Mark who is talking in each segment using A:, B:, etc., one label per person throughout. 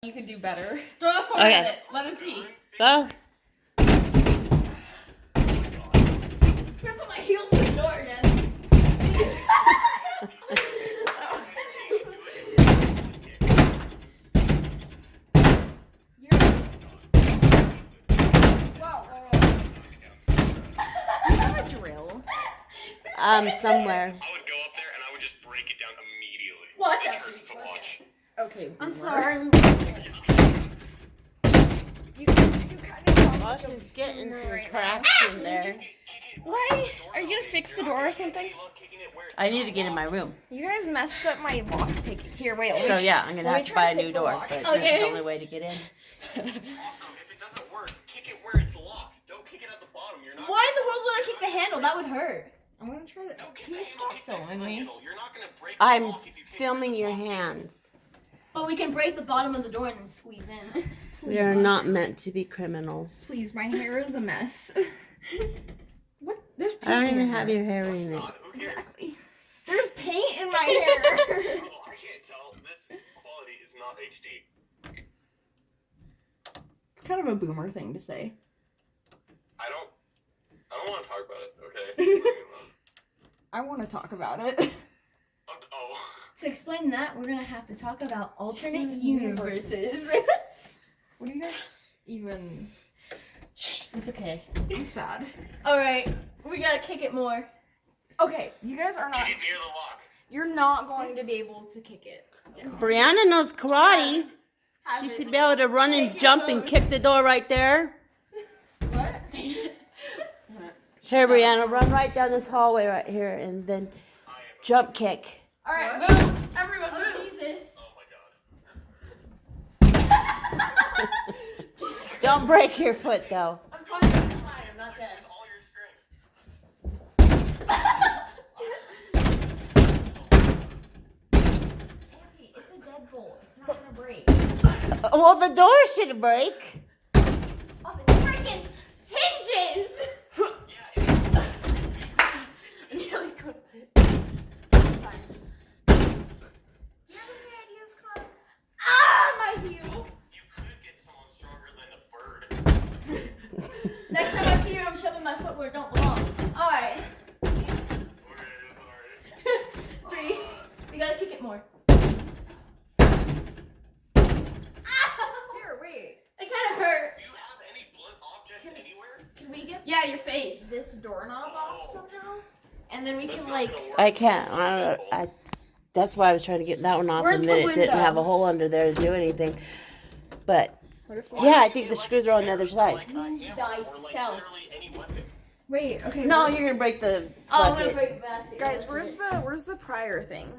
A: You can do better.
B: Throw the phone at it. Let him see.
C: Go.
B: I'm gonna put my heels in the door again.
A: Do you have a drill?
C: Somewhere.
D: I would go up there and I would just break it down immediately.
B: Watch
D: It
B: out.
D: hurts to watch.
A: Okay.
B: I'm
A: Boomer.
B: sorry.
A: You kind of sound
C: Well,
A: like a
C: she's getting
A: boomer
C: some
A: right
C: cracks in there.
B: Why? Are you gonna fix the door or something?
C: I need to get in my room.
A: You guys messed up my lock pick. Here, wait. Let me
C: So yeah, I'm gonna
A: let
C: have
A: me
C: to
A: try
C: buy a
A: pick
C: new
A: the
C: door.
A: lock.
C: But this
B: Okay.
C: is the only way to get in.
D: Also, if it doesn't work, kick it where it's locked. Don't kick it at the bottom. You're not.
B: Why in the world would I kick the handle? That would hurt.
A: I'm gonna try to.
D: Don't kick
A: Can
D: the
A: you stop
D: handle, kick the
A: filming me?
D: handle. You're not gonna break the
C: I'm
D: lock if you kick
C: filming
D: the
C: your
D: handle.
C: hands.
B: But we can break the bottom of the door and then squeeze in.
C: We are not meant to be criminals.
A: Please, my hair is a mess. What? There's paint
C: I don't
A: in
C: even
A: your
C: have
A: hair.
C: your hair in it.
D: God, who cares?
A: Exactly. There's paint in my hair.
D: Oh, I can't tell. This quality is not HD.
A: It's kind of a boomer thing to say.
D: I don't want to talk about it. Okay.
A: I want to talk about it.
D: Oh.
B: To explain that, we're gonna have to talk about alternate universes.
A: What do you guys even?
B: It's okay.
A: I'm sad.
B: Alright, we gotta kick it more.
A: Okay, you guys are not.
D: Kick it near the lock.
A: You're not going to be able to kick it.
C: Brianna knows karate. She should be able to run and jump and kick the door right there.
A: What?
C: Here, Brianna, run right down this hallway right here and then jump kick.
B: Alright,
A: What?
B: move! Everyone, move! Jesus.
D: Oh my god.
C: Don't break your foot though.
B: I'm fine, I'm not dead.
D: All your strength.
A: Auntie, it's a deadbolt. It's not gonna break.
C: Well, the door should break.
B: Oh, it's freaking hinges! I nearly cooked it. Fine.
A: Do you have any ideas, Con?
B: Ah, my heel!
D: You could get someone stronger than a bird.
B: Next time I see you, I'm shoving my foot where it don't belong. Alright. Three. We gotta kick it more.
A: Here, wait.
B: It kind of hurt.
D: Do you have any blunt objects anywhere?
A: Can we get
B: Yeah, your face.
A: this doorknob off somehow? And then we
D: That's
A: can
D: not
A: like.
D: gonna work.
C: I can't. That's why I was trying to get that one off,
A: Where's
C: and then
A: the
C: it didn't
A: window?
C: have a hole under there to do anything. But
A: What if
C: yeah, I think the screws are on the other side.
D: Like a hammer or like
B: Thyself.
D: literally any weapon.
A: Wait. Okay.
C: No,
A: where-
C: you're gonna break the
B: Oh, I'm gonna
C: bucket
B: break the basket.
A: Guys, where's the prior thing?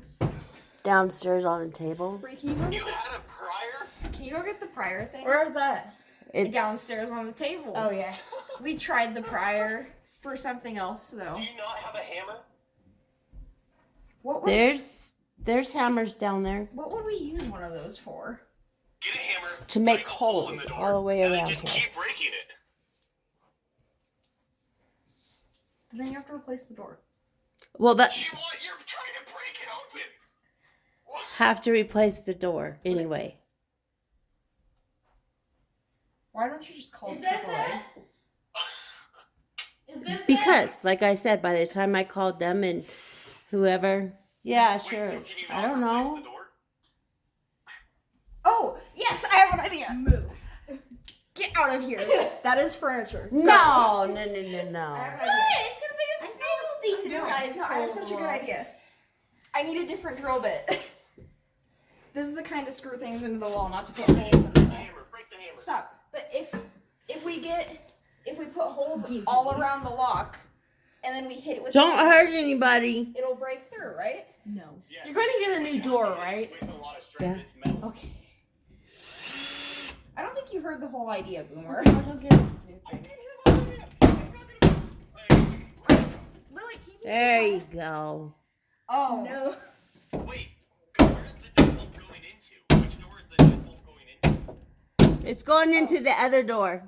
C: downstairs on the table.
A: Bree, can you go
D: You
A: get the,
D: had a prior?
A: can you go get the prior thing?
B: Where is that?
C: It's
A: Downstairs on the table.
B: Oh, yeah.
A: We tried the prior for something else though.
D: Do you not have a hammer?
A: What would,
C: there's hammers down there
A: what would we use one of those for?
D: Get a hammer.
C: to make
D: break a hole in
C: holes
D: the door,
C: all the way
D: and then
C: around
D: just
C: here.
D: keep breaking it.
A: Then you have to replace the door.
C: Well, that
D: You're trying to break it open. What?
C: have to replace the door anyway.
A: Why don't you just call
B: Is this
A: AAA?
B: it? Is this it?
C: Because, like I said, by the time I called them and whoever, yeah,
D: Wait,
C: sure.
D: so can you
C: I
D: not
C: don't
D: replace
C: know.
D: the door?
A: Oh, yes, I have an idea.
B: Move.
A: Get out of here. That is furniture.
C: No.
A: I have
C: No.
A: an idea.
B: It's gonna be a decent size.
A: No, I have such a good idea. I need a different drill bit. This is the kind of screw things into the wall, not to put holes in
D: The
A: them.
D: hammer. Break the hammer.
A: Stop. But if we put holes all around the lock, and then we hit it with
C: Don't
A: the hammer,
C: hurt anybody.
A: it'll break through, right?
B: No.
D: Yes.
B: You're gonna get a new door, right?
D: With a lot of strength,
C: Yeah.
D: it's metal.
A: Okay. I don't think you heard the whole idea, Boomer.
D: I didn't hear the idea.
A: Lily, can you
C: There you go.
A: Oh.
B: No.
D: Wait, where's the deadbolt going into? Which door is the deadbolt going into?
C: It's going into the other door.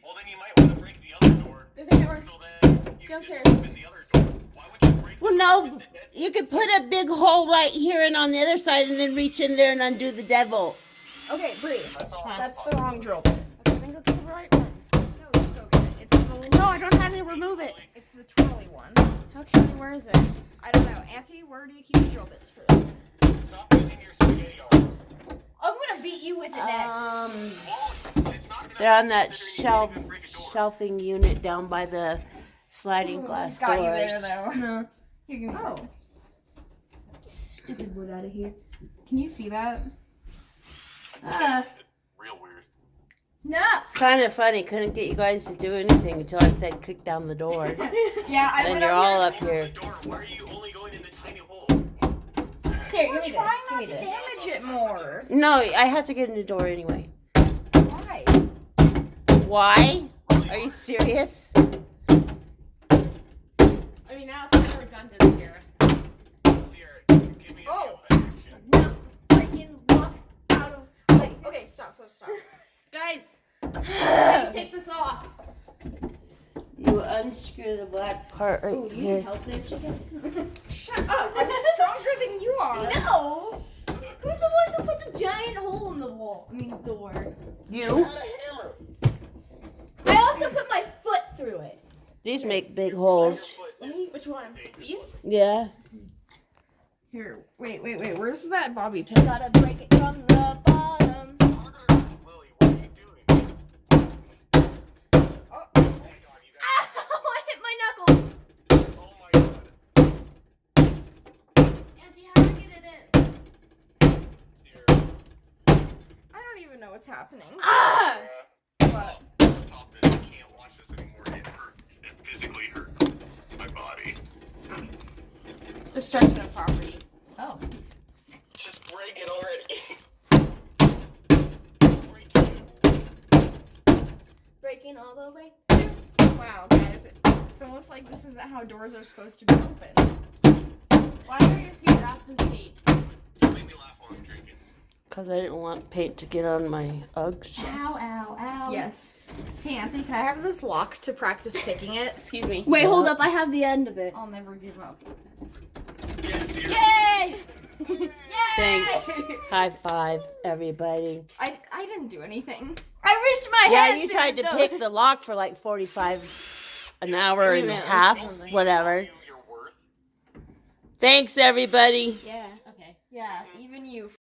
D: Well, then you might want to break the other door.
B: There's a hammer.
D: So then you
B: Downstairs.
D: can open the other door. Why would you break
C: Well,
D: the door
C: no,
D: with the deadbolt?
C: you could put a big hole right here and on the other side and then reach in there and undo the deadbolt.
A: Okay, Bree.
D: That's all.
A: That's the wrong drill bit.
B: Okay, then go get the right one.
A: No, you go get it. It's the
B: No, I don't have to remove it.
A: It's the twirly one.
B: Okay, where is it?
A: I don't know. Auntie, where do you keep the drill bits for this?
D: Stop using your spaghetti arms.
B: I'm gonna beat you with it next.
D: Well, it's not gonna
C: They're on that
D: considering you didn't even break a door.
C: shelving unit down by the sliding glass
A: Got
C: doors.
A: you there, though.
B: No. Here, give me
A: Oh,
B: stupid wood out of here.
A: can you see that?
D: Real weird.
B: No.
C: It's kind of funny. Couldn't get you guys to do anything until I said kick down the door.
A: Yeah, I
C: Then
A: went
C: you're
A: up
C: all
A: here.
C: up here.
D: The door, why are you only going in the tiny hole?
B: Here,
A: We're
B: give me
A: trying
B: this.
A: not
B: Give
A: to
B: me this.
A: damage it more.
C: No, I have to get in the door anyway.
A: Why?
C: Why? Are you serious?
B: I mean, now it's kind of redundant here.
D: Sierra, give me a
A: Oh.
D: action.
B: No. Freaking walk out of. Wait,
A: Okay, stop.
B: guys. Let me take this off.
C: You unscrew the black part right
B: Ooh, you
C: here.
B: need help there, chicken?
A: Shut up. I'm stronger than you are.
B: No. Who's the one who put the giant hole in the wall? I mean, door.
C: You?
D: Not a hammer.
B: I also put my foot through it.
C: These make big holes.
B: Let me. Which one? These?
C: Yeah.
A: Here, wait. Where's that bobby pin?
B: Gotta break it from the bottom.
D: Lily, what are you doing?
A: Oh,
D: Oh my god, you guys.
B: Ow! I hit my knuckles.
D: Oh my god.
B: Auntie, how do I get it in?
D: Sierra,
A: I don't even know what's happening.
B: Ah!
A: But
D: stop this. I can't watch this anymore. It hurts. It physically hurts my body.
B: Destruction of property. Oh.
D: Just break it already. Break it.
B: Breaking all the way.
A: wow, guys, it's almost like this isn't how doors are supposed to be open.
B: Why are your feet wrapped in tape?
D: Make me laugh while I'm drinking.
C: Because I didn't want paint to get on my Uggs.
B: Ow.
A: Yes. Hey, Auntie, can I have this lock to practice picking it?
B: Excuse me. Wait, hold up. I have the end of it.
A: I'll never give up.
D: Yes, Sierra.
B: Yay!
C: Thanks. High five, everybody.
A: I didn't do anything.
B: I reached my
C: Yeah,
B: hand
C: you
B: through
C: tried
B: the
C: to
B: door.
C: pick the lock for like 45 an hour
B: Wait a
C: and a
B: minute,
C: half,
B: let's see.
C: whatever.
D: Value your worth.
C: Thanks, everybody.
B: Yeah. Okay.
A: Yeah, even you.